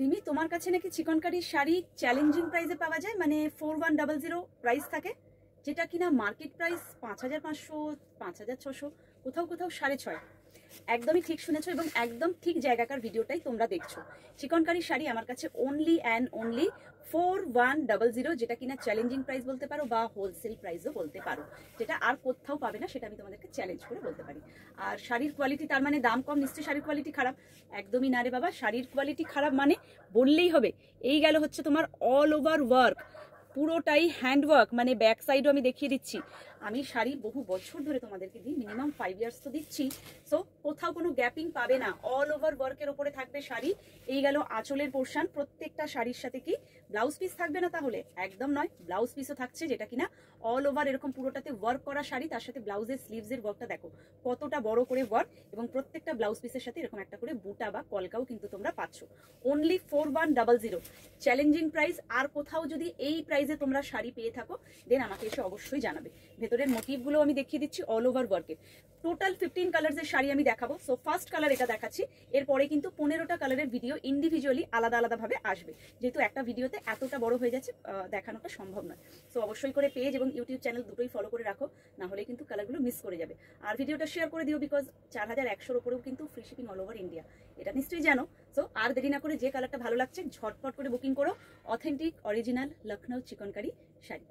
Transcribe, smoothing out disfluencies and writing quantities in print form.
রিমি, তোমার কাছে নাকি চিকনকারি শাড়ি চ্যালেঞ্জিং প্রাইসে পাওয়া যায়, মানে 4100 প্রাইস থাকে, যেটা কিনা মার্কেট প্রাইস 5500, 5600, কোথাও কোথাও 6.5। একদমই ঠিক শুনেছো এবং একদম ঠিক জায়গাকার ভিডিওটাই তোমরা দেখছো। চিকনকারি শাড়ি আমার কাছে অনলি অ্যান্ড অনলি 4100, যেটা কিনা চ্যালেঞ্জিং প্রাইস বলতে পারো বা হোলসেল প্রাইসও বলতে পারো, যেটা আর কোথাও পাবে না, সেটা আমি তোমাদেরকে চ্যালেঞ্জ করে বলতে পারি। আর শাড়ির কোয়ালিটি, তার মানে দাম কম নিশ্চয়ই শাড়ির কোয়ালিটি খারাপ? একদমই না রে বাবা, শাড়ির কোয়ালিটি খারাপ মানে বললেই হবে। এই গেল হচ্ছে তোমার অল ওভার ওয়ার্ক, পুরোটাই হ্যান্ডওয়ার্ক, মানে ব্যাক সাইডও আমি দেখিয়ে দিচ্ছি। আমি শাড়ি বহু বছর ধরে তোমাদেরকে দিই, মিনিমাম 5 ইয়ার্স তো দিচ্ছি। সো কোথাও কোনো গ্যাপিং পাবে না, অল ওভার ওয়ার্কের ওপরে থাকবে শাড়ি। এই গেল আঁচলের পোর্শন, প্রত্যেকটা শাড়ির সাথে কি ব্লাউজ পিস থাকবে না? তাহলে একদম নয়, ব্লাউজ পিসও থাকছে, যেটা কিনা অল ওভার এরকম পুরোটাতে ওয়ার্ক করা শাড়ি। তার সাথে ব্লাউজের স্লিভসের ওয়ার্কটা দেখো কতটা বড় করে ওয়ার্ক, এবং প্রত্যেকটা ব্লাউজ পিসের সাথে এরকম একটা করে বুটা বা কলকাও কিন্তু তোমরা পাচ্ছ। Only 4100 challenging price. আর কোথাও যদি এই প্রাইসে তোমরা শাড়ি পেয়ে থাকো, দেন আমাকে এসে অবশ্যই জানাবে। ভেতরের মোটিভগুলো আমি দেখিয়ে দিচ্ছি অল ওভার ওয়ার্কের। টোটাল 15 কালার্সের শাড়ি আমি দেখাবো। সো ফার্স্ট কালার এটা দেখাচ্ছি, এরপরে কিন্তু 15টা কালারের ভিডিও ইন্ডিভিজুয়ালি আলাদা আলাদাভাবে আসবে, যেহেতু একটা ভিডিওতে এতটা বড় হয়ে যাচ্ছে, দেখানোটা সম্ভব নয়। সো অবশ্যই করে পেজ এবং ইউটিউব চ্যানেল দুটোই ফলো করে রাখো, না হলে কিন্তু কালারগুলো মিস করে যাবে। আর ভিডিওটা শেয়ার করে দিও, বিকজ 4100-র উপরেও কিন্তু free shipping all over India, এটা নিশ্চয়ই জানো। সো আর দেরি না করে যে কালারটা ভালো লাগছে ঝটপট করে বুকিং করো। Authentic original Lucknow chikankari sari.